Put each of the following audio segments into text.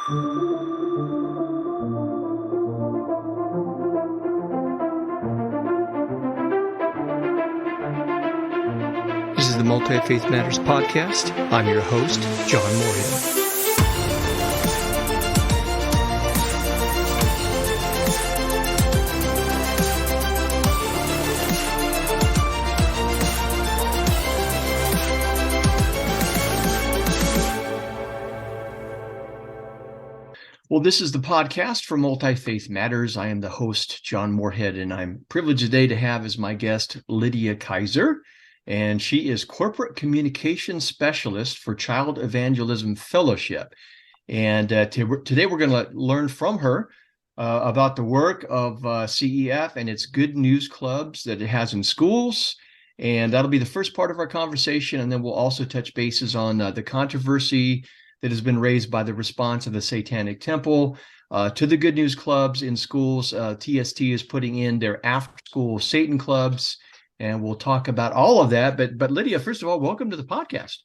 This is the Multi-Faith Matters podcast. I'm your host, John Moorhead. Well, this is the podcast for Multi-Faith Matters. I am the host, John Moorhead, and I'm privileged today to have as my guest Lydia Kaiser. And she is Corporate Communications Specialist for Child Evangelism Fellowship. And today we're going to learn from her about the work of CEF and its good news clubs that it has in schools. And that'll be the first part of our conversation. And then we'll also touch bases on the controversy that has been raised by the response of the Satanic Temple to the good news clubs in schools. TST is putting in their after-school Satan clubs. And we'll talk about all of that. But Lydia, first of all, welcome to the podcast.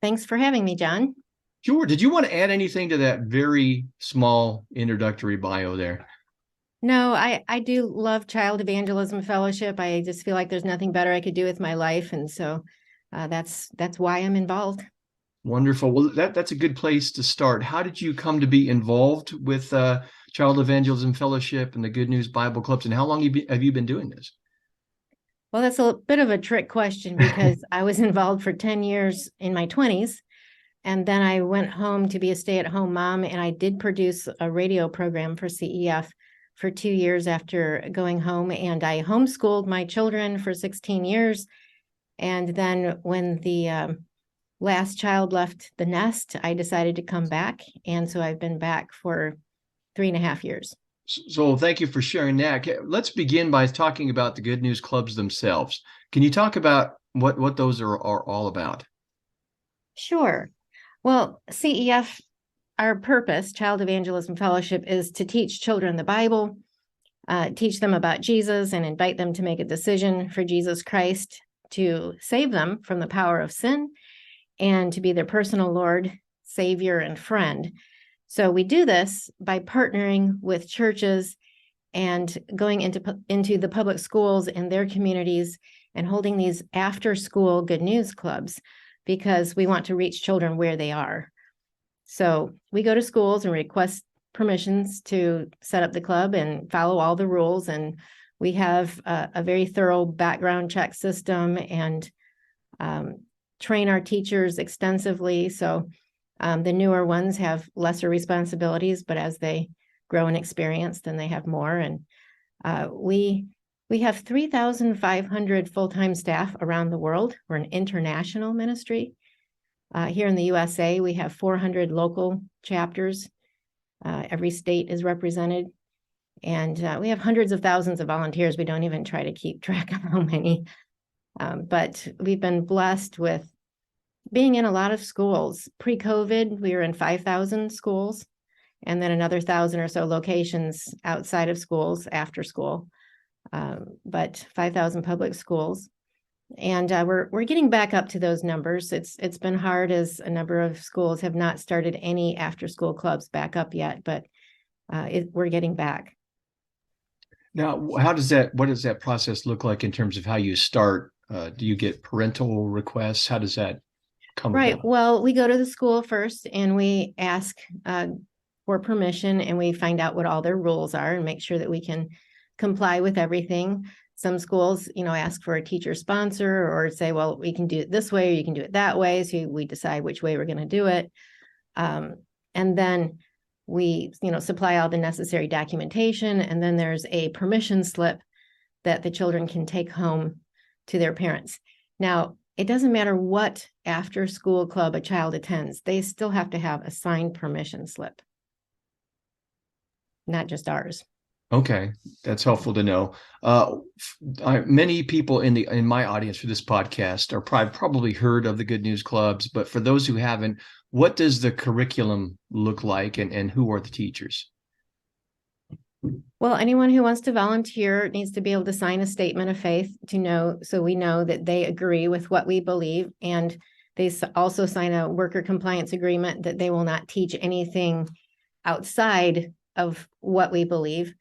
Thanks for having me, John. Sure. Did you want to add anything to that very small introductory bio there? No, I do love Child Evangelism Fellowship. I just feel like there's nothing better I could do with my life. And so that's why I'm involved. Wonderful. Well, that's a good place to start. How did you come to be involved with Child Evangelism Fellowship and the Good News Bible Clubs? And how long have you been doing this? Well, that's a bit of a trick question because I was involved for 10 years in my 20s. And then I went home to be a stay-at-home mom. And I did produce a radio program for CEF for 2 years after going home. And I homeschooled my children for 16 years. And then when the last child left the nest, I decided to come back. And so I've been back for 3.5 years. So thank you for sharing that. Let's begin by talking about the Good News Clubs themselves. Can you talk about what those are all about? Sure. Well, CEF, our purpose, Child Evangelism Fellowship, is to teach children the Bible, teach them about Jesus, and invite them to make a decision for Jesus Christ to save them from the power of sin and to be their personal Lord, Savior, and friend. So we do this by partnering with churches and going into the public schools in their communities and holding these after-school good news clubs because we want to reach children where they are. So we go to schools and request permissions to set up the club and follow all the rules. And we have a very thorough background check system and train our teachers extensively. So the newer ones have lesser responsibilities, but as they grow in experience, then they have more. And we have 3,500 full-time staff around the world. We're an international ministry. Here in the USA, we have 400 local chapters. Every state is represented. And we have hundreds of thousands of volunteers. We don't even try to keep track of how many. But we've been blessed with being in a lot of schools. Pre-COVID, we were in 5,000 schools, and then another 1,000 or so locations outside of schools after school, but 5,000 public schools. And we're getting back up to those numbers. It's been hard as a number of schools have not started any after-school clubs back up yet, but we're getting back. Now, what does that process look like in terms of how you start? Do you get parental requests? How does that come Right. about? Well, we go to the school first and we ask for permission and we find out what all their rules are and make sure that we can comply with everything. Some schools, ask for a teacher sponsor or say, well, we can do it this way or you can do it that way. So we decide which way we're going to do it. And then we, supply all the necessary documentation. And then there's a permission slip that the children can take home to their parents. Now, it doesn't matter what after-school club a child attends, they still have to have a signed permission slip, not just ours. Okay, that's helpful to know. Many people in my audience for this podcast are probably heard of the Good News Clubs, but for those who haven't, what does the curriculum look like, and who are the teachers? Well, anyone who wants to volunteer needs to be able to sign a statement of faith so we know that they agree with what we believe. And they also sign a worker compliance agreement that they will not teach anything outside of what we believe.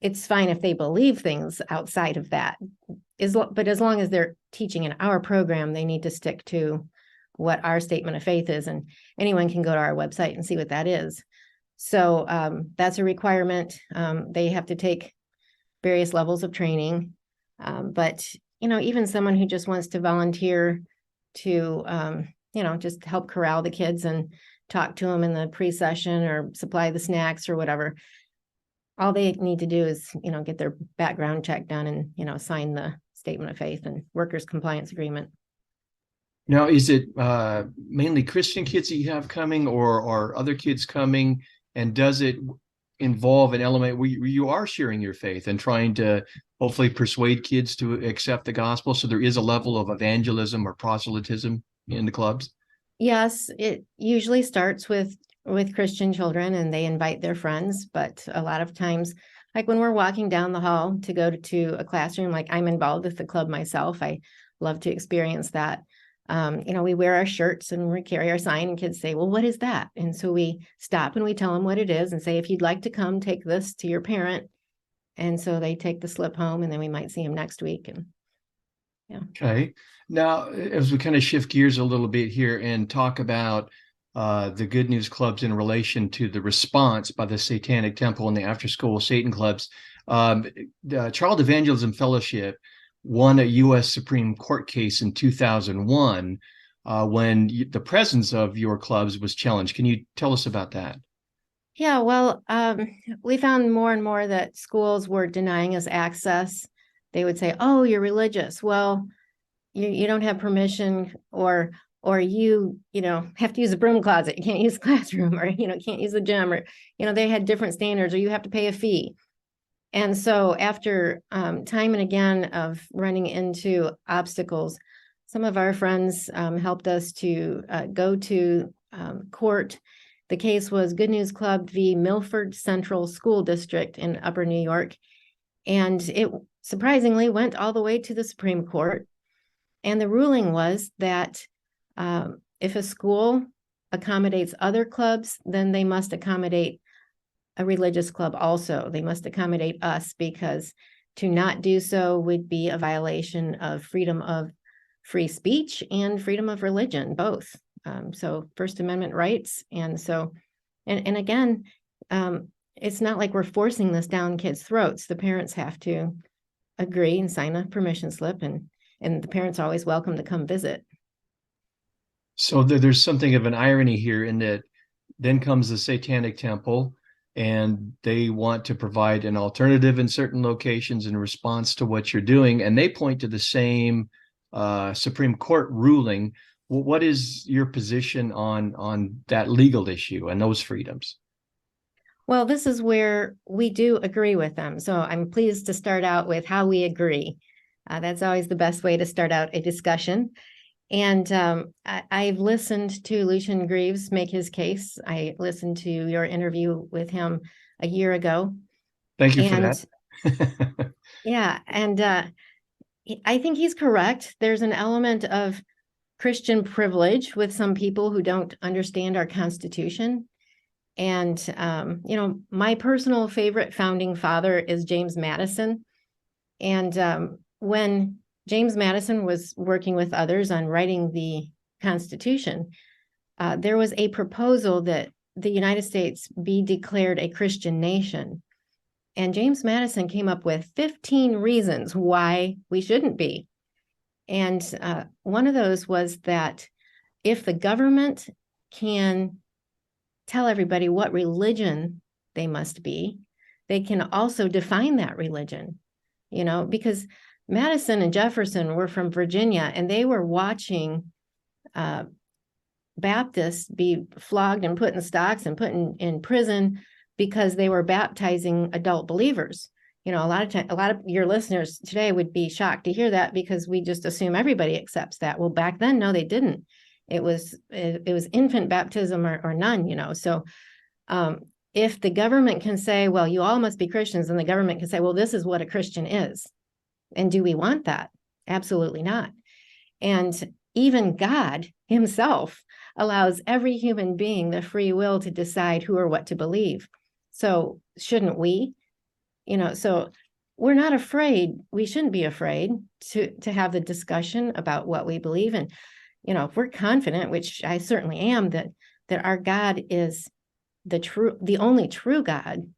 It's fine if they believe things outside of that. But as long as they're teaching in our program, they need to stick to what our statement of faith is. And anyone can go to our website and see what that is. So that's a requirement. They have to take various levels of training. But, even someone who just wants to volunteer to, just help corral the kids and talk to them in the pre-session or supply the snacks or whatever, all they need to do is, get their background check done and, sign the statement of faith and workers' compliance agreement. Now, is it mainly Christian kids that you have coming, or other kids coming? And does it involve an element where you are sharing your faith and trying to hopefully persuade kids to accept the gospel? So there is a level of evangelism or proselytism in the clubs? Yes, it usually starts with Christian children, and they invite their friends. But a lot of times, like when we're walking down the hall to go to a classroom, like I'm involved with the club myself, I love to experience that. We wear our shirts and we carry our sign, and kids say, well, what is that? And so we stop and we tell them what it is and say, if you'd like to come, take this to your parent. And so they take the slip home, and then we might see them next week. And yeah. Okay. Now, as we kind of shift gears a little bit here and talk about the Good News Clubs in relation to the response by the Satanic Temple and the after-school Satan clubs, the Child Evangelism Fellowship won a U.S. Supreme Court case in 2001 when the presence of your clubs was challenged. Can you tell us about that? Yeah, well, we found more and more that schools were denying us access. They would say, oh, you're religious. Well, you don't have permission, or you have to use a broom closet. You can't use the classroom, or, can't use the gym, or, they had different standards, or you have to pay a fee. And so after time and again of running into obstacles, some of our friends helped us to go to court. The case was Good News Club v. Milford Central School District in Upper New York. And it surprisingly went all the way to the Supreme Court. And the ruling was that if a school accommodates other clubs, then they must accommodate a religious club also. They must accommodate us, because to not do so would be a violation of freedom of free speech and freedom of religion, both. So First Amendment rights. And so, and again, it's not like we're forcing this down kids' throats. The parents have to agree and sign a permission slip, and the parents are always welcome to come visit. So there's something of an irony here in that then comes the Satanic Temple, and they want to provide an alternative in certain locations in response to what you're doing. And they point to the same Supreme Court ruling. What is your position on that legal issue and those freedoms? Well, this is where we do agree with them. So I'm pleased to start out with how we agree. That's always the best way to start out a discussion. And I've listened to Lucian Greaves make his case. I listened to your interview with him a year ago. Thank you for that. Yeah, and I think he's correct. There's an element of Christian privilege with some people who don't understand our Constitution. And, my personal favorite founding father is James Madison. And when James Madison was working with others on writing the Constitution, there was a proposal that the United States be declared a Christian nation. And James Madison came up with 15 reasons why we shouldn't be. And one of those was that if the government can tell everybody what religion they must be, they can also define that religion, because Madison and Jefferson were from Virginia, and they were watching Baptists be flogged and put in stocks and put in prison because they were baptizing adult believers. A lot of your listeners today would be shocked to hear that, because we just assume everybody accepts that. Well, back then, no, they didn't. It was infant baptism or none. So if the government can say, well, you all must be Christians, and the government can say, well, this is what a Christian is. And do we want that? Absolutely not. And even God himself allows every human being the free will to decide who or what to believe. So shouldn't we? So we're not afraid. We shouldn't be afraid to have the discussion about what we believe in. If we're confident, which I certainly am, that our God is the only true God,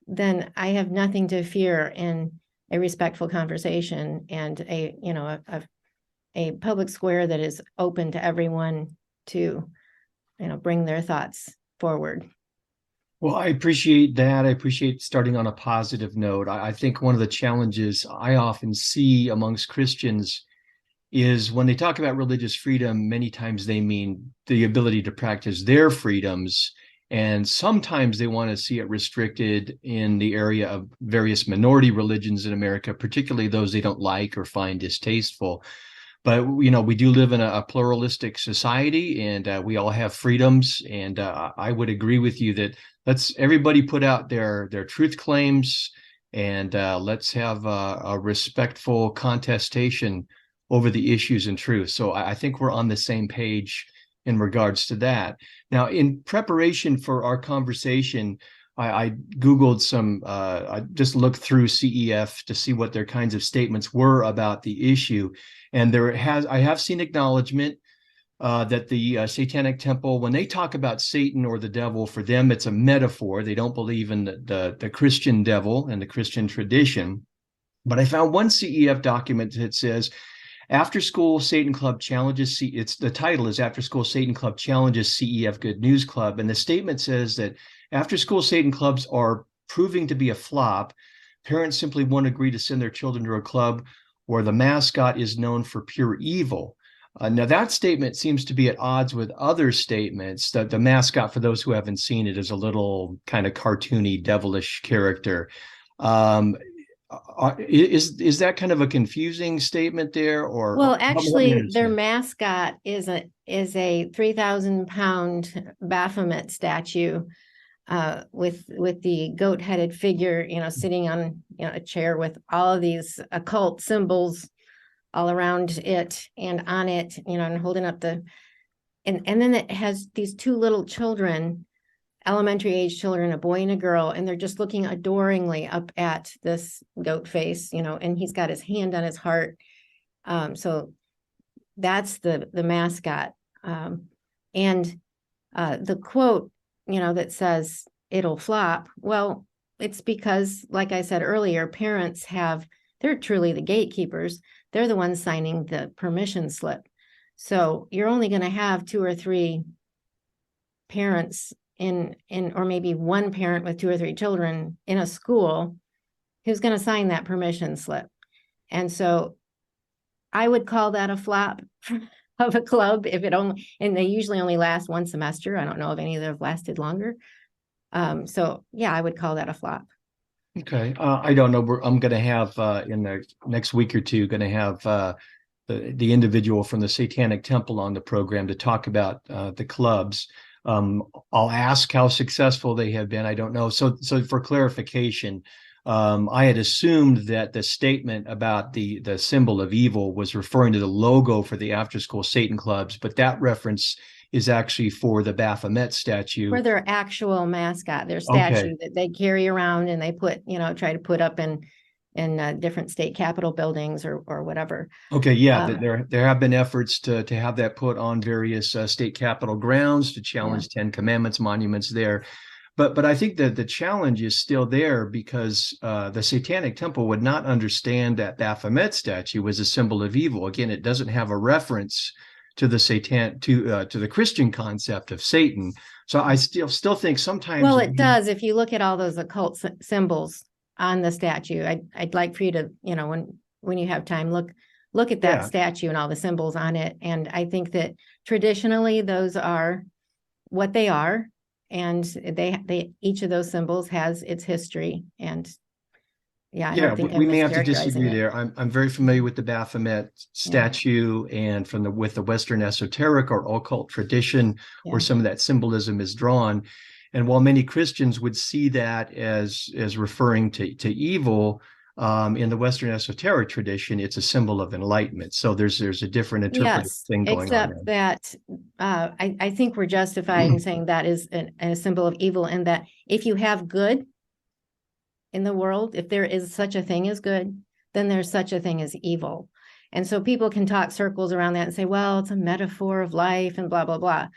then I have nothing to fear in a respectful conversation and a public square that is open to everyone to, bring their thoughts forward. Well, I appreciate that. I appreciate starting on a positive note. I think one of the challenges I often see amongst Christians is when they talk about religious freedom, many times they mean the ability to practice their freedoms. And sometimes they want to see it restricted in the area of various minority religions in America, particularly those they don't like or find distasteful. But, we do live in a pluralistic society, and we all have freedoms. And I would agree with you that let's everybody put out their truth claims, and let's have a respectful contestation over the issues and truth. So I think we're on the same page in regards to that. Now, in preparation for our conversation, I Googled I just looked through CEF to see what their kinds of statements were about the issue. And I have seen acknowledgement that the Satanic Temple, when they talk about Satan or the devil, for them, it's a metaphor. They don't believe in the Christian devil and the Christian tradition. But I found one CEF document that says, After School Satan Club challenges, the title is After School Satan Club challenges CEF Good News Club. And the statement says that after school Satan clubs are proving to be a flop. Parents simply won't agree to send their children to a club where the mascot is known for pure evil. Now, that statement seems to be at odds with other statements that the mascot, for those who haven't seen it, is a little kind of cartoony, devilish character. Is that kind of a confusing statement there, or? Well, actually, their mascot is a 3,000-pound Baphomet statue with the goat-headed figure, sitting on a chair with all of these occult symbols all around it and on it, and holding up and then it has these two little children, elementary age children, a boy and a girl, and they're just looking adoringly up at this goat face, and he's got his hand on his heart. So that's the mascot. And the quote, that says it'll flop. Well, it's because, like I said earlier, parents they're truly the gatekeepers. They're the ones signing the permission slip. So you're only going to have 2 or 3 parents or maybe one parent with 2 or 3 children in a school who's going to sign that permission slip. And so I would call that a flop of a club and they usually only last one semester. I don't know if any of them have lasted longer. So yeah, I would call that a flop. Okay. I don't know. I'm going to have in the next week or two, going to have the individual from the Satanic Temple on the program to talk about the clubs. I'll ask how successful they have been. I don't know. So for clarification, I had assumed that the statement about the symbol of evil was referring to the logo for the after school Satan clubs, but that reference is actually for the Baphomet statue. For their actual mascot, their statue that they carry around and they put, try to put up in different state capitol buildings or whatever. Okay, yeah, there have been efforts to have that put on various state capitol grounds to challenge 10 Commandments monuments there. But I think that the challenge is still there because the Satanic Temple would not understand that Baphomet statue was a symbol of evil. Again, it doesn't have a reference to the to the Christian concept of Satan. So I still think sometimes. Well, it does. If you look at all those occult symbols on the statue, I'd like for you to, when you have time, look at that statue and all the symbols on it. And I think that traditionally those are what they are. And they each of those symbols has its history. And I don't think we may have to disagree there. I'm very familiar with the Baphomet statue and with the Western esoteric or occult tradition where some of that symbolism is drawn. And while many Christians would see that as referring to evil, In the Western esoteric tradition, it's a symbol of enlightenment. So there's a different interpretive thing going on except that I think we're justified in saying that is a symbol of evil, and that if you have good in the world, if there is such a thing as good, then there's such a thing as evil. And so people can talk circles around that and say, well, it's a metaphor of life and blah, blah, blah.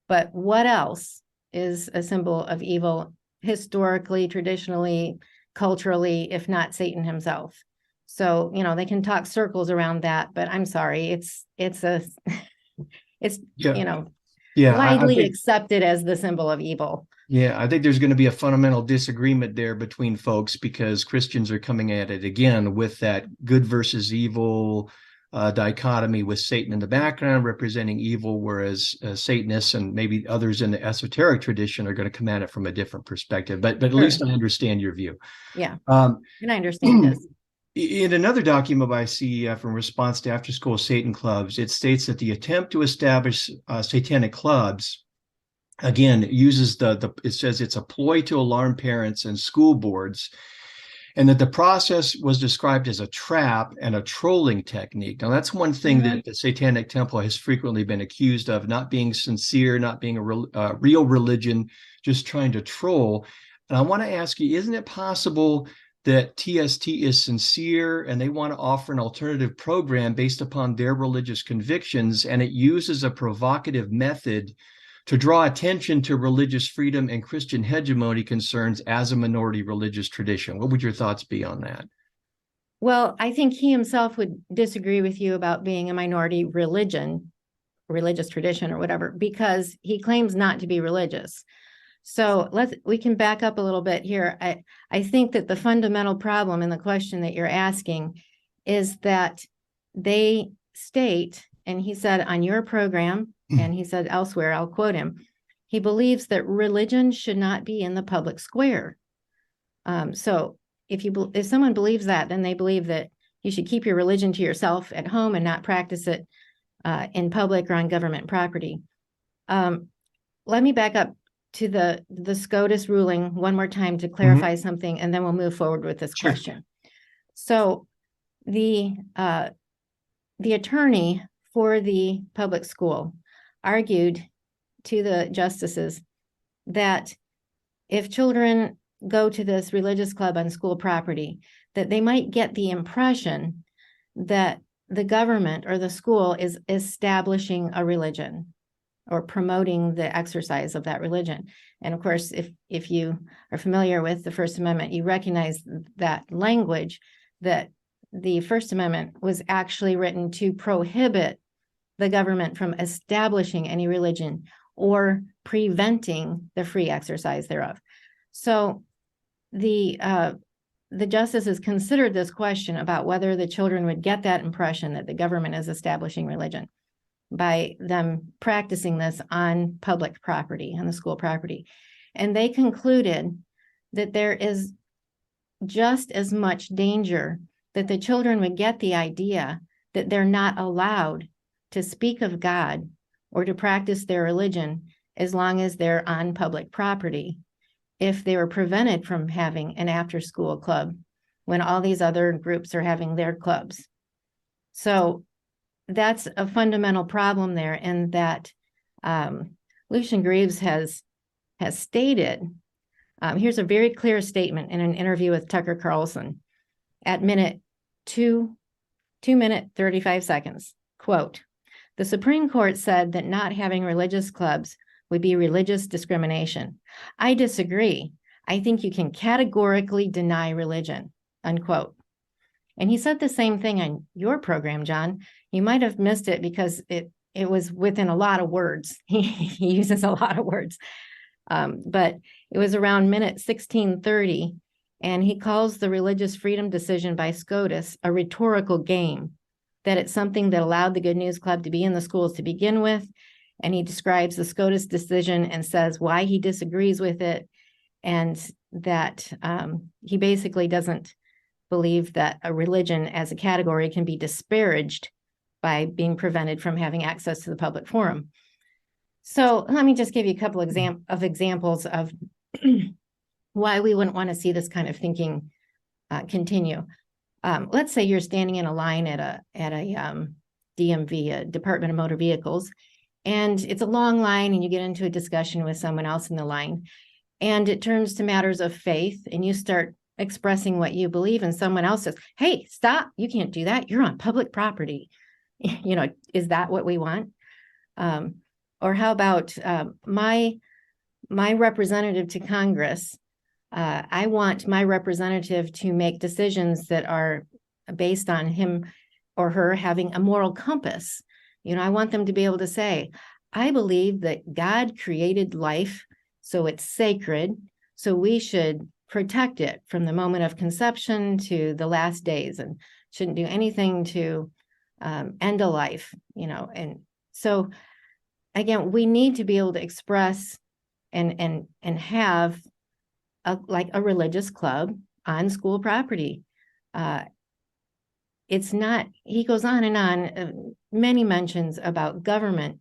But what else is a symbol of evil historically, traditionally, culturally, if not Satan himself? So, they can talk circles around that, but I'm sorry, it's widely accepted as the symbol of evil. Yeah, I think there's going to be a fundamental disagreement there between folks, because Christians are coming at it again with that good versus evil dichotomy, with Satan in the background representing evil, whereas Satanists and maybe others in the esoteric tradition are going to come at it from a different perspective. But at least I understand your view. Yeah, and I understand this. In another document by CEF in response to After School Satan Clubs, it states that the attempt to establish satanic clubs, again, uses it says it's a ploy to alarm parents and school boards, and that the process was described as a trap and a trolling technique. Now, that's one thing that the Satanic Temple has frequently been accused of, not being sincere, not being a real religion, just trying to troll. And I want to ask you, isn't it possible that TST is sincere and they want to offer an alternative program based upon their religious convictions, and it uses a provocative method to draw attention to religious freedom and Christian hegemony concerns as a minority religious tradition? What would your thoughts be on that? Well, I think he himself would disagree with you about being a minority religious tradition or whatever, because he claims not to be religious. So we can back up a little bit here. I think that the fundamental problem in the question that you're asking is that they state, and he said on your program, and he said elsewhere, I'll quote him, he believes that religion should not be in the public square. So if someone believes that, then they believe that you should keep your religion to yourself at home and not practice it in public or on government property. Let me back up to the SCOTUS ruling one more time to clarify something, and then we'll move forward with this question. So the attorney for the public school argued to the justices that if children go to this religious club on school property, that they might get the impression that the government or the school is establishing a religion or promoting the exercise of that religion. And of course, if you are familiar with the First Amendment, you recognize that language, that the First Amendment was actually written to prohibit the government from establishing any religion or preventing the free exercise thereof. So the justices considered this question about whether the children would get that impression that the government is establishing religion by them practicing this on public property, on the school property. And they concluded that there is just as much danger that the children would get the idea that they're not allowed to speak of God or to practice their religion as long as they're on public property, if they were prevented from having an after-school club when all these other groups are having their clubs. So that's a fundamental problem there, in that Lucian Greaves has stated, here's a very clear statement in an interview with Tucker Carlson at minute 2 minute 35 seconds, quote, "The Supreme Court said that not having religious clubs would be religious discrimination. I disagree. I think you can categorically deny religion," unquote. And he said the same thing on your program, John. You might have missed it because it was within a lot of words. He uses a lot of words. But it was around minute 16:30, and he calls the religious freedom decision by SCOTUS a rhetorical game, that it's something that allowed the Good News Club to be in the schools to begin with. And he describes the SCOTUS decision and says why he disagrees with it, and that he basically doesn't believe that a religion as a category can be disparaged by being prevented from having access to the public forum. So let me just give you a couple examples of why we wouldn't want to see this kind of thinking continue. let's say you're standing in a line at a DMV, a Department of Motor Vehicles, and it's a long line, and you get into a discussion with someone else in the line, and it turns to matters of faith, and you start expressing what you believe, and someone else says, "Hey, stop! You can't do that. You're on public property." Is that what we want? Or how about my representative to Congress? I want my representative to make decisions that are based on him or her having a moral compass. I want them to be able to say, I believe that God created life, so it's sacred, so we should protect it from the moment of conception to the last days, and shouldn't do anything to end a life, And so, again, we need to be able to express and have a religious club on school property. It's not, he goes on and on, many mentions about government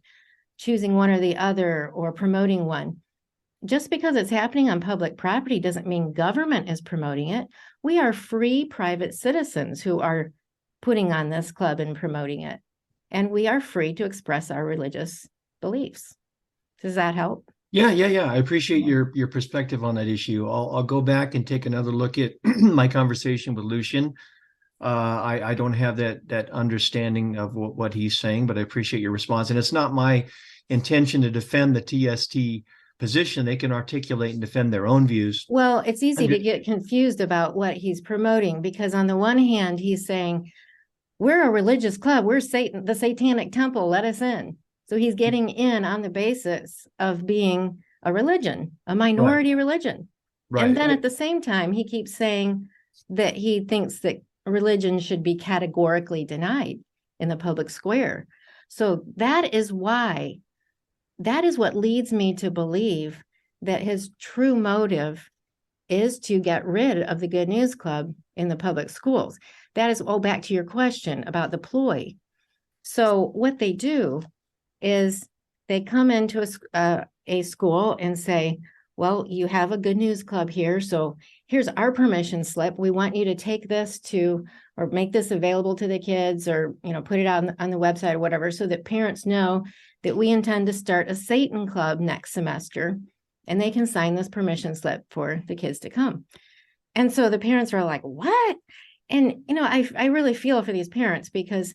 choosing one or the other or promoting one. Just because it's happening on public property doesn't mean government is promoting it. We are free private citizens who are putting on this club and promoting it. And we are free to express our religious beliefs. Does that help? Yeah. I appreciate your perspective on that issue. I'll go back and take another look at my conversation with Lucian. I don't have that understanding of what he's saying, but I appreciate your response. And it's not my intention to defend the TST position. They can articulate and defend their own views. Well, it's easy to get confused about what he's promoting, because on the one hand, he's saying, we're a religious club. We're Satan, the Satanic Temple. Let us in. So he's getting in on the basis of being a religion, a minority religion. Right. And then at the same time, he keeps saying that he thinks that religion should be categorically denied in the public square. So that is what leads me to believe that his true motive is to get rid of the Good News Club in the public schools. That is, back to your question about the ploy. So what they do is they come into a school and say, well, you have a Good News Club here, so here's our permission slip. We want you to take this or make this available to the kids, or put it out on the website or whatever, so that parents know that we intend to start a Satan Club next semester, and they can sign this permission slip for the kids to come. And so the parents are like, what? And, I really feel for these parents, because,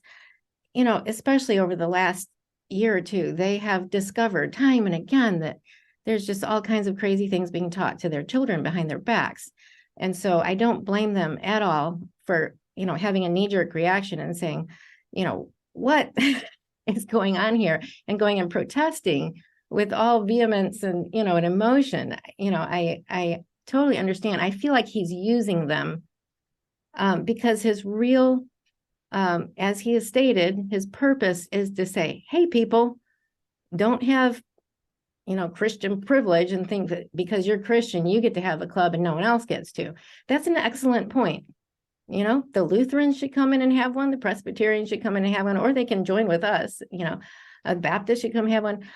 especially over the last year or two, they have discovered time and again that there's just all kinds of crazy things being taught to their children behind their backs. And so I don't blame them at all for, having a knee-jerk reaction and saying, what is going on here, and going and protesting with all vehemence and, and emotion. I totally understand. I feel like he's using them because his real, as he has stated, his purpose is to say, hey, people, don't have Christian privilege and think that because you're Christian, you get to have a club and no one else gets to. That's an excellent point. The Lutherans should come in and have one. The Presbyterians should come in and have one, or they can join with us. A Baptist should come have one.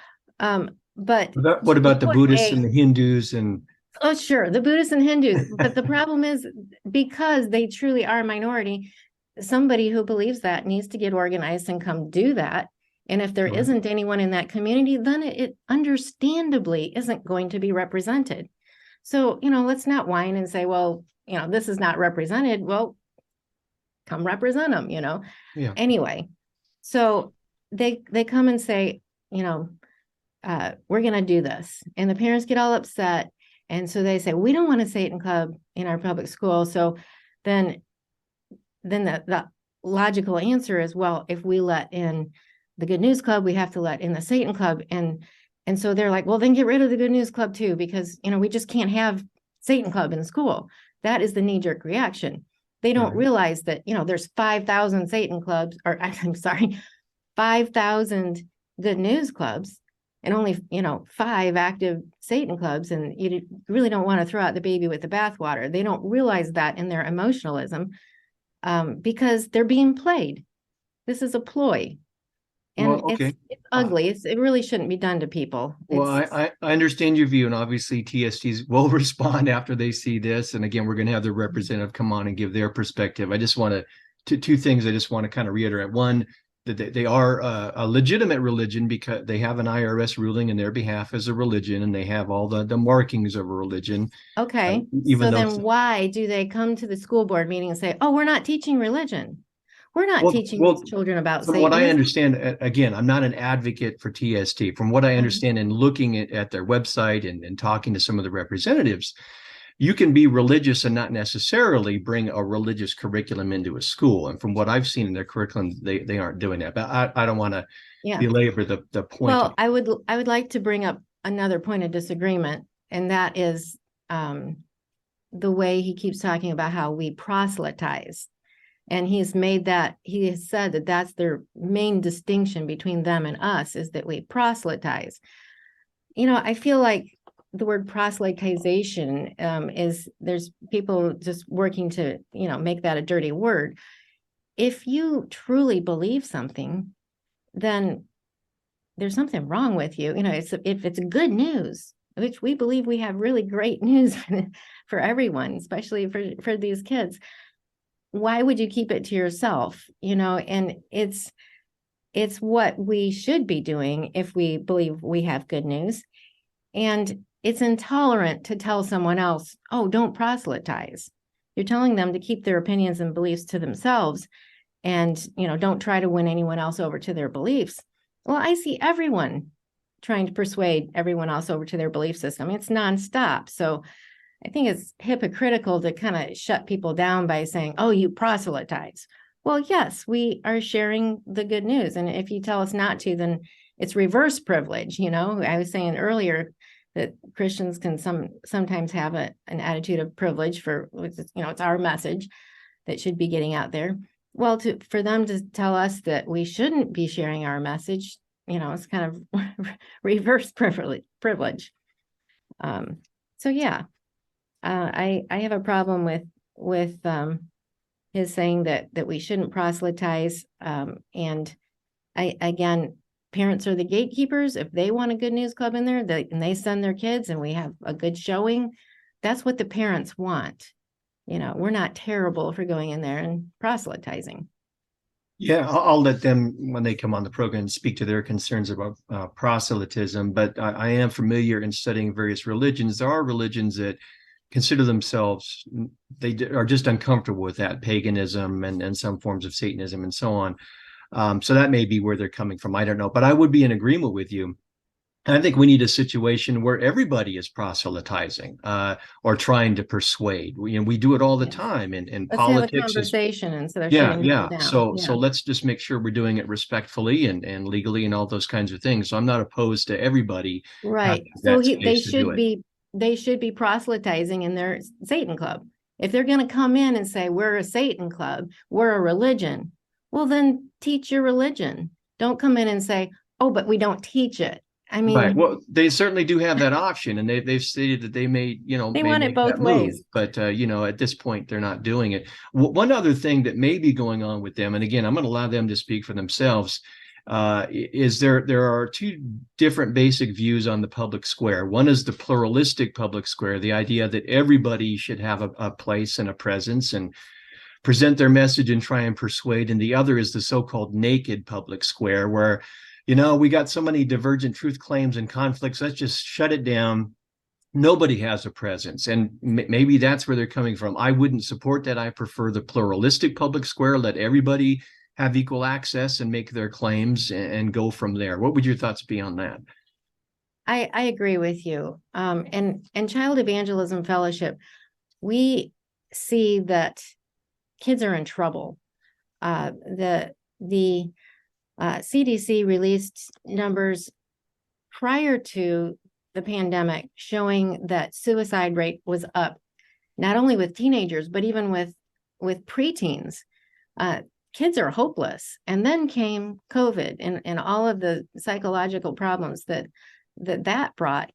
But what about the Buddhists and the Hindus and? Oh, sure, the Buddhists and Hindus. But the problem is, because they truly are a minority, somebody who believes that needs to get organized and come do that. And if there isn't anyone in that community, then it understandably isn't going to be represented. So, let's not whine and say, well, this is not represented. Well, come represent them, Yeah. Anyway, so they come and say, we're going to do this. And the parents get all upset. And so they say, we don't want a Satan Club in our public school. So then the logical answer is, well, if we let in the Good News Club, we have to let in the Satan Club. And so they're like, well, then get rid of the Good News Club too, because, we just can't have Satan Club in school. That is the knee-jerk reaction. They don't realize that, there's 5,000 Satan clubs, or I'm sorry, 5,000 Good News Clubs, and only, 5 active Satan clubs. And you really don't want to throw out the baby with the bathwater. They don't realize that in their emotionalism, because they're being played. This is a ploy. And Well, okay. it's ugly. It really shouldn't be done to people. Well, I understand your view, and obviously TSTs will respond after they see this. And again, we're going to have their representative come on and give their perspective. I just want to two things I just want to kind of reiterate. One, that they are a legitimate religion because they have an IRS ruling in their behalf as a religion, and they have all the markings of a religion. Okay. Even So though, then why do they come to the school board meeting and say, oh, we're not teaching religion? We're not well, teaching these well, children about from what I Satanism. understand, again, I'm not an advocate for TST. From what I Mhm. understand, in looking at their website and talking to some of the representatives, you can be religious and not necessarily bring a religious curriculum into a school. And from what I've seen in their curriculum, they aren't doing that. But I don't want to Yeah. belabor the point. Well, I would like to bring up another point of disagreement, and that is the way he keeps talking about how we proselytize. And he has said that that's their main distinction between them and us, is that we proselytize. I feel like the word proselytization there's people just working to, make that a dirty word. If you truly believe something, then there's something wrong with you. If it's good news, which we believe we have really great news for everyone, especially for these kids, why would you keep it to yourself? And it's what we should be doing if we believe we have good news. And it's intolerant to tell someone else, oh, don't proselytize. You're telling them to keep their opinions and beliefs to themselves, and don't try to win anyone else over to their beliefs. Well, I see everyone trying to persuade everyone else over to their belief system. It's nonstop. So I think it's hypocritical to kind of shut people down by saying, oh, you proselytize. Well, yes, we are sharing the good news. And if you tell us not to, then it's reverse privilege. I was saying earlier that Christians can sometimes have an attitude of privilege for, it's our message that should be getting out there. Well, for them to tell us that we shouldn't be sharing our message, it's kind of reverse privilege. So yeah, I have a problem with his saying that we shouldn't proselytize. And again, parents are the gatekeepers. If they want a good news club in there, and they send their kids, and we have a good showing, that's what the parents want. We're not terrible for going in there and proselytizing. Yeah, I'll let them, when they come on the program, speak to their concerns about proselytism. But I am familiar in studying various religions. There are religions that consider themselves, they are just uncomfortable with that, paganism and some forms of Satanism and so on. So that may be where they're coming from. I don't know, but I would be in agreement with you. I think we need a situation where everybody is proselytizing or trying to persuade. We do it all the Yes. time in Let's have a politics. conversation instead of Yeah, shutting people yeah. down. So let's just make sure we're doing it respectfully and legally and all those kinds of things. So I'm not opposed to everybody Right. having So that space to do it. they should be proselytizing in their Satan club. If they're going to come in and say, we're a Satan club, we're a religion, well, then teach your religion. Don't come in and say, oh, but we don't teach it. I Right. mean, Well, they certainly do have that option, and they've stated that they they may want it make both that move. ways. But at this point, they're not doing it. One other thing that may be going on with them, and again, I'm going to allow them to speak for themselves, is there are two different basic views on the public square. One is the pluralistic public square, the idea that everybody should have a place and a presence and present their message and try and persuade. And the other is the so-called naked public square, where we got so many divergent truth claims and conflicts. Let's just shut it down. Nobody has a presence. And maybe that's where they're coming from. I wouldn't support that. I prefer the pluralistic public square. Let everybody have equal access and make their claims and go from there. What would your thoughts be on that? I agree with you. And Child Evangelism Fellowship, we see that kids are in trouble. The CDC released numbers prior to the pandemic showing that suicide rate was up, not only with teenagers, but even with preteens. Kids are hopeless. And then came COVID and all of the psychological problems that brought.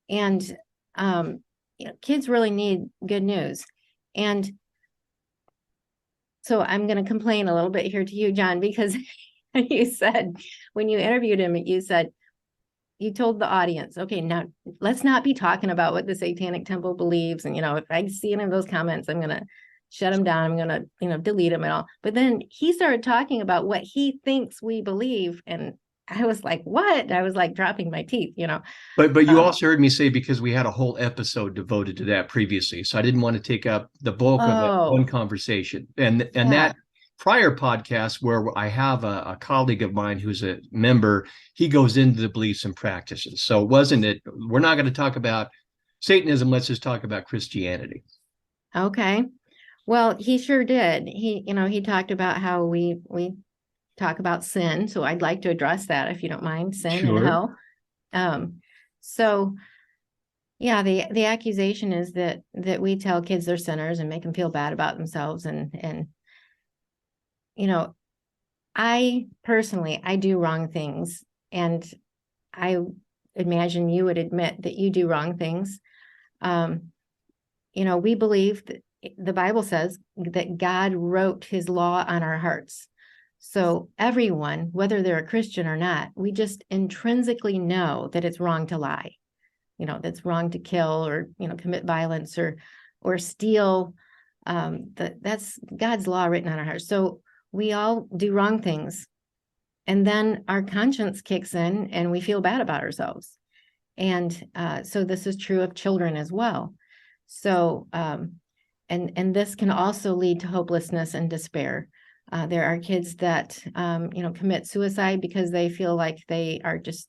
And kids really need good news. And so I'm going to complain a little bit here to you, John, because you said, when you interviewed him, you said, you told the audience, okay, now let's not be talking about what the Satanic Temple believes. And, if I see any of those comments, I'm going to shut them down. I'm going to, delete them and all. But then he started talking about what he thinks we believe. And I was like, what? I was like dropping my teeth, But you also heard me say, because we had a whole episode devoted to that previously, so I didn't want to take up the bulk of that one conversation. And that prior podcast, where I have a colleague of mine who's a member, he goes into the beliefs and practices. So we're not going to talk about Satanism. Let's just talk about Christianity. Okay. Well, he sure did. He talked about how we talk about sin. So I'd like to address that, if you don't mind, sin Sure. and hell. So yeah, the accusation is that we tell kids they're sinners and make them feel bad about themselves. And I personally, I do wrong things, and I imagine you would admit that you do wrong things. We believe that the Bible says that God wrote his law on our hearts. So everyone, whether they're a Christian or not, we just intrinsically know that it's wrong to lie, that's wrong to kill or, commit violence or steal. That's God's law written on our hearts. So we all do wrong things. And then our conscience kicks in and we feel bad about ourselves. And so this is true of children as well. So, and this can also lead to hopelessness and despair. There are kids that, commit suicide because they feel like they are just,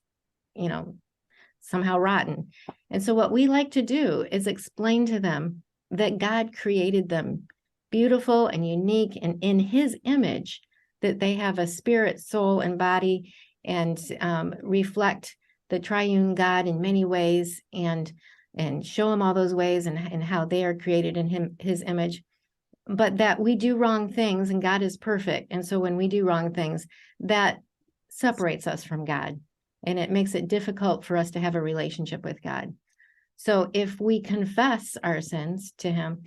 somehow rotten. And so what we like to do is explain to them that God created them beautiful and unique and in his image, that they have a spirit, soul, and body, and reflect the triune God in many ways, and show him all those ways and how they are created in his image. But that we do wrong things and God is perfect. And so when we do wrong things, that separates us from God, and it makes it difficult for us to have a relationship with God. So if we confess our sins to him,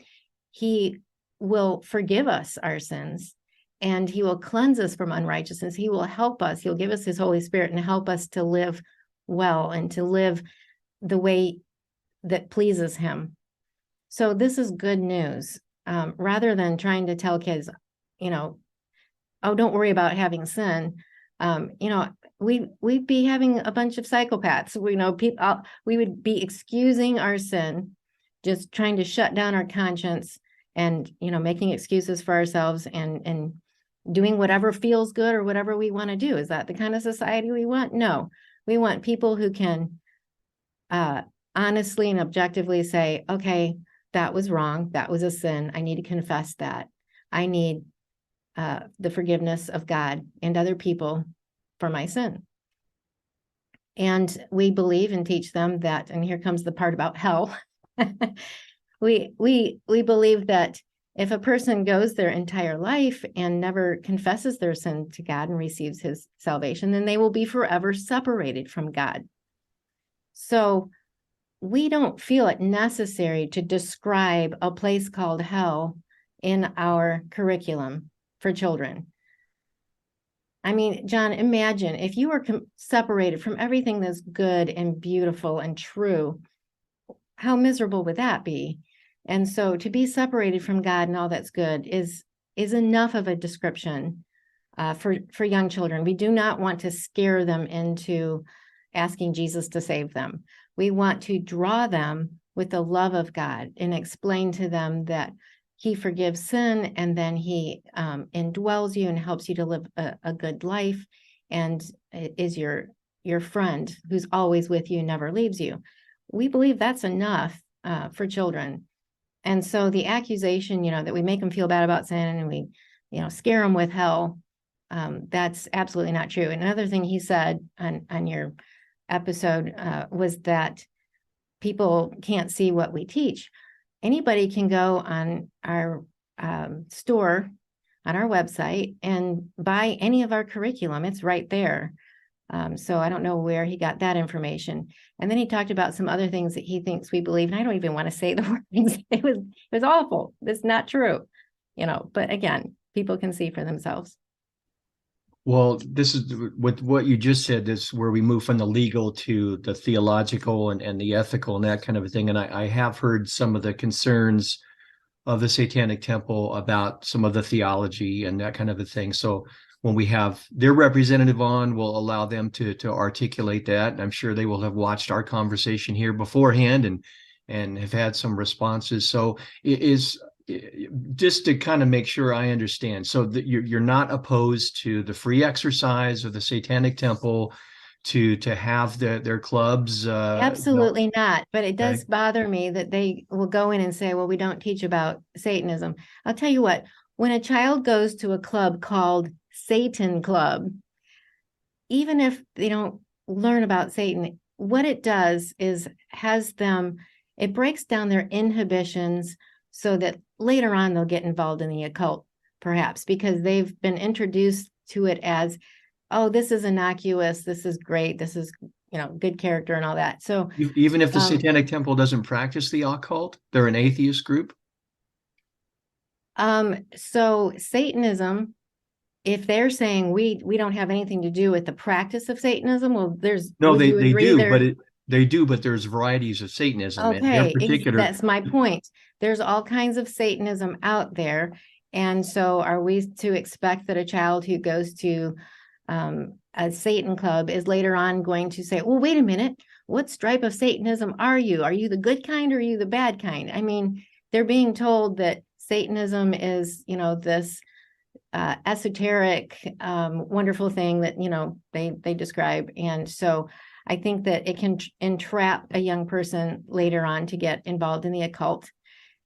he will forgive us our sins, and he will cleanse us from unrighteousness. He will help us. He'll give us his Holy Spirit and help us to live well and to live the way that pleases him. So this is good news. Rather than trying to tell kids, oh, don't worry about having sin. We'd be having a bunch of psychopaths. We would be excusing our sin, just trying to shut down our conscience, and making excuses for ourselves and doing whatever feels good or whatever we want to do. Is that the kind of society we want? No, we want people who can honestly and objectively say, okay, that was wrong. That was a sin. I need to confess that. I need the forgiveness of God and other people for my sin. And we believe and teach them that, and here comes the part about hell. We believe that if a person goes their entire life and never confesses their sin to God and receives his salvation, then they will be forever separated from God. So we don't feel it necessary to describe a place called hell in our curriculum for children. I mean, John, imagine if you were separated from everything that's good and beautiful and true, how miserable would that be? And so to be separated from God and all that's good is enough of a description for young children. We do not want to scare them into asking Jesus to save them. We want to draw them with the love of God and explain to them that he forgives sin, and then he indwells you and helps you to live a good life, and is your friend who's always with you, never leaves you. We believe that's enough for children. And so the accusation, that we make them feel bad about sin and we, scare them with hell, that's absolutely not true. And another thing he said on your episode was that people can't see what we teach. Anybody can go on our store, on our website, and buy any of our curriculum. It's right there. So I don't know where he got that information. And then he talked about some other things that he thinks we believe. And I don't even want to say the words. It was awful. It's not true, but again, people can see for themselves. Well, this is with what you just said, is where we move from the legal to the theological and the ethical and that kind of a thing. And I have heard some of the concerns of the Satanic Temple about some of the theology and that kind of a thing. So when we have their representative on, we'll allow them to articulate that. And I'm sure they will have watched our conversation here beforehand and have had some responses. So it is just to kind of make sure I understand. So that you're not opposed to the free exercise of the Satanic Temple to have their clubs. Absolutely not. But it Okay. does bother me that they will go in and say, well, we don't teach about Satanism. I'll tell you what, when a child goes to a club called Satan Club, even if they don't learn about Satan, what it does is it breaks down their inhibitions so that later on they'll get involved in the occult, perhaps because they've been introduced to it as, oh, this is innocuous, this is great, this is, good character and all that. So Even if the um, Satanic Temple doesn't practice the occult, they're an atheist group. so Satanism, if they're saying we don't have anything to do with the practice of Satanism, well, No, would you they agree do, but there's they do, but there's varieties of Satanism, and their okay, particular. that's my point. There's all kinds of Satanism out there. And so are we to expect that a child who goes to a Satan club is later on going to say, well, wait a minute, what stripe of Satanism are you? Are you the good kind or are you the bad kind? I mean, they're being told that Satanism is, this esoteric, wonderful thing that, they describe. And so I think that it can entrap a young person later on to get involved in the occult.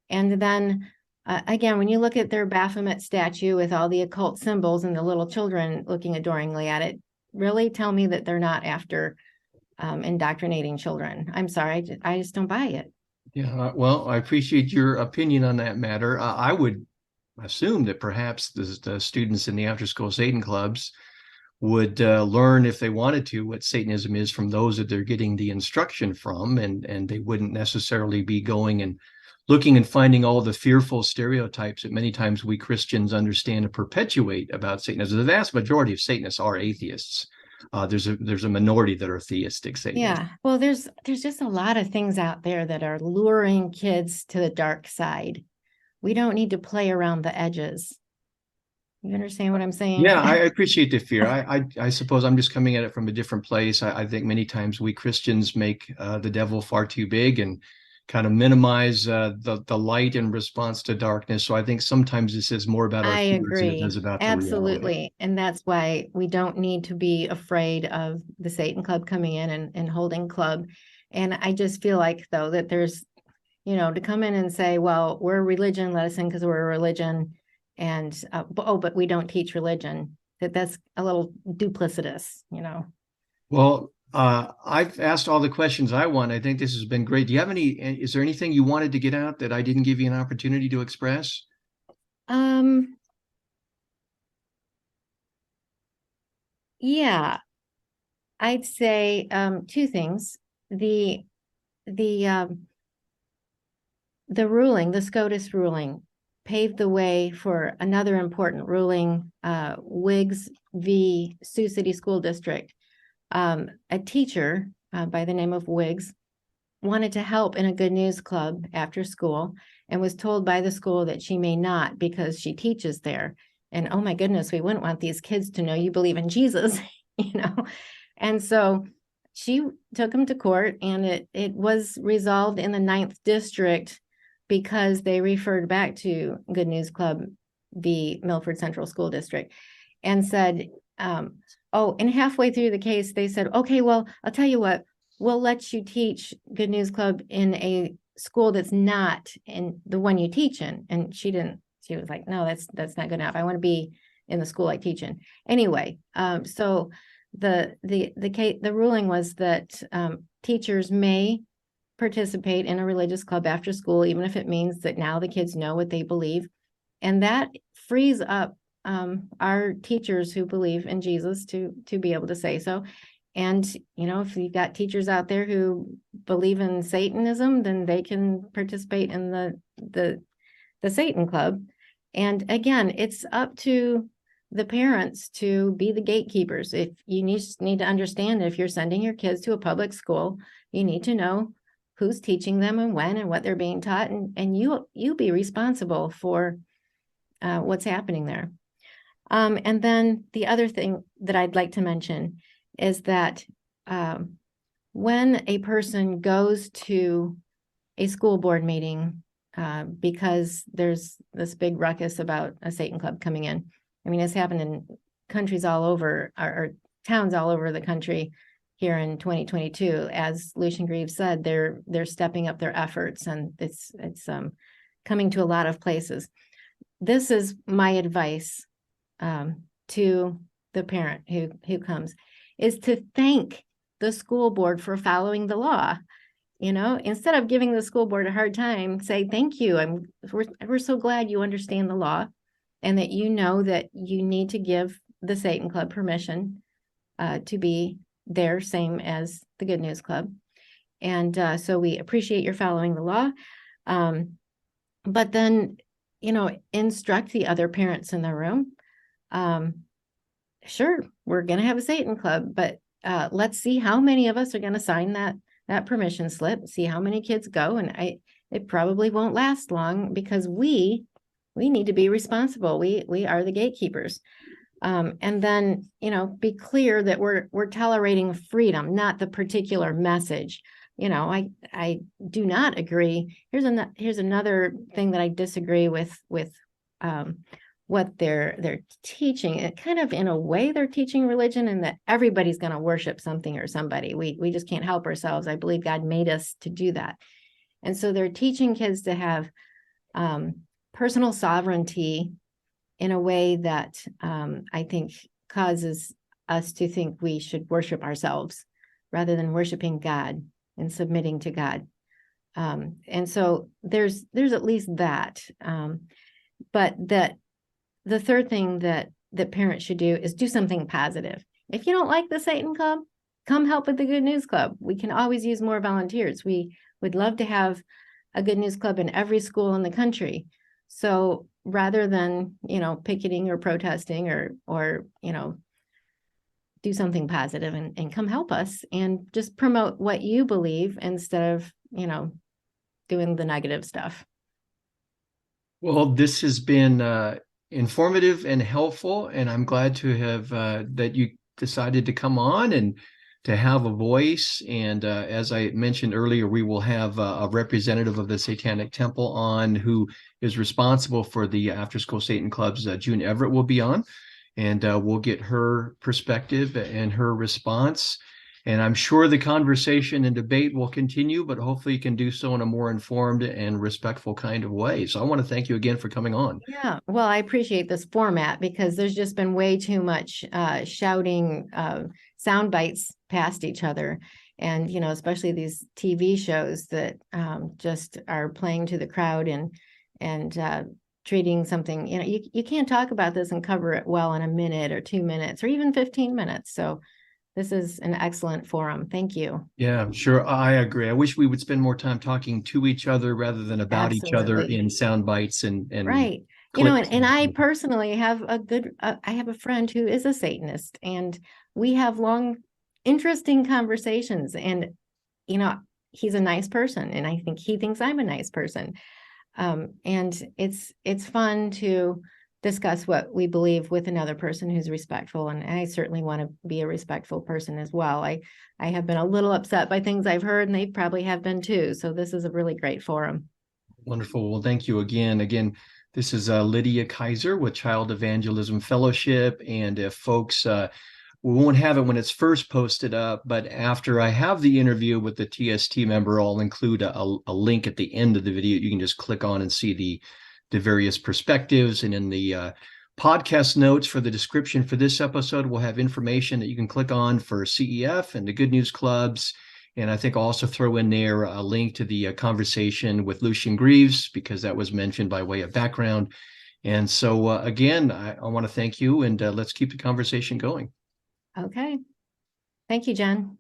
And then again, when you look at their Baphomet statue with all the occult symbols and the little children looking adoringly at it, really tell me that they're not after indoctrinating children. I'm sorry, I just don't buy it. Yeah, well, I appreciate your opinion on that matter. I would assume that perhaps the students in the after-school Satan clubs would learn, if they wanted to, what Satanism is from those that they're getting the instruction from, and they wouldn't necessarily be going and looking and finding all the fearful stereotypes that many times we Christians understand and perpetuate about Satanism. The vast majority of Satanists are atheists. There's a minority that are theistic Satanists. Yeah, well, there's just a lot of things out there that are luring kids to the dark side. We don't need to play around the edges. You understand what I'm saying? Yeah, I appreciate the fear. I suppose I'm just coming at it from a different place. I think many times we Christians make the devil far too big and kind of minimize the light in response to darkness. So I think sometimes this is more about our I fears than it agree. is about the reality. Absolutely. And that's why we don't need to be afraid of the Satan Club coming in and holding club. And I just feel like, though, that there's, to come in and say, well, we're a religion, let us in because we're a religion. And, but we don't teach religion, that's a little duplicitous. Well, I've asked all the questions I want. I think this has been great. Do you have is there anything you wanted to get out that I didn't give you an opportunity to express? Um, yeah, I'd say two things. The the ruling, the SCOTUS ruling, paved the way for another important ruling, Wiggs v. Sioux City School District. A teacher by the name of Wiggs wanted to help in a Good News Club after school and was told by the school that she may not because she teaches there. And oh my goodness, we wouldn't want these kids to know you believe in Jesus, you know? And so she took him to court, and it was resolved in the 9th district because they referred back to Good News Club v. Milford Central School District and said, and halfway through the case, they said, okay, well, I'll tell you what, we'll let you teach Good News Club in a school that's not in the one you teach in. And she was like, no, that's not good enough. I want to be in the school I teach in. Anyway, so the ruling was that teachers may participate in a religious club after school, even if it means that now the kids know what they believe. And that frees up our teachers who believe in Jesus to be able to say so. And, if you've got teachers out there who believe in Satanism, then they can participate in the Satan Club. And again, it's up to the parents to be the gatekeepers. If you need to understand that if you're sending your kids to a public school, you need to know who's teaching them and when and what they're being taught, and you be responsible for what's happening there. And then the other thing that I'd like to mention is that when a person goes to a school board meeting because there's this big ruckus about a Satan club coming in. I mean, it's happened in countries all over, or towns all over the country here in 2022. As Lucian Greaves said, they're stepping up their efforts, and it's coming to a lot of places. This is my advice to the parent who comes, is to thank the school board for following the law. Instead of giving the school board a hard time, say, thank you. We're so glad you understand the law and that you know that you need to give the Satan Club permission to be there, same as the Good News Club. And so we appreciate your following the law. But then, instruct the other parents in the room. Sure, we're going to have a Satan Club, but let's see how many of us are going to sign that permission slip, see how many kids go. And it probably won't last long, because we need to be responsible. We are the gatekeepers. And then, be clear that we're tolerating freedom, not the particular message. I do not agree. Here's another thing that I disagree with what they're teaching. It kind of, in a way, they're teaching religion, and that everybody's going to worship something or somebody. We just can't help ourselves. I believe God made us to do that. And so they're teaching kids to have personal sovereignty in a way that I think causes us to think we should worship ourselves rather than worshiping God and submitting to God. And so there's at least that. But that the third thing that parents should do is do something positive. If you don't like the Satan Club, come help with the Good News Club. We can always use more volunteers. We would love to have a Good News Club in every school in the country. So rather than, picketing or protesting or do something positive and come help us and just promote what you believe instead of, doing the negative stuff. Well, this has been informative and helpful, and I'm glad to have that you decided to come on and to have a voice. And as I mentioned earlier, we will have a representative of the Satanic Temple on, who is responsible for the after-school Satan clubs. June Everett will be on, and we'll get her perspective and her response. And I'm sure the conversation and debate will continue, but hopefully you can do so in a more informed and respectful kind of way. So I want to thank you again for coming on. Yeah, well, I appreciate this format, because there's just been way too much shouting sound bites past each other. And, especially these TV shows that just are playing to the crowd and treating something, you can't talk about this and cover it well in a minute or 2 minutes or even 15 minutes. So this is an excellent forum. Thank you. Yeah, sure. I agree. I wish we would spend more time talking to each other rather than about each other in sound bites and right. And I personally have I have a friend who is a Satanist, and we have long, interesting conversations. And, he's a nice person, and I think he thinks I'm a nice person. And it's fun to discuss what we believe with another person who's respectful. And I certainly want to be a respectful person as well. I have been a little upset by things I've heard, and they probably have been too. So this is a really great forum. Wonderful. Well, thank you again. Again, this is Lydia Kaiser with Child Evangelism Fellowship. And if folks, we won't have it when it's first posted up, but after I have the interview with the TST member, I'll include a link at the end of the video. You can just click on and see the various perspectives. And in the podcast notes for the description for this episode, we'll have information that you can click on for CEF and the Good News Clubs. And I think I'll also throw in there a link to the conversation with Lucian Greaves, because that was mentioned by way of background. And so again, I want to thank you, and let's keep the conversation going. Okay. Thank you, Jen.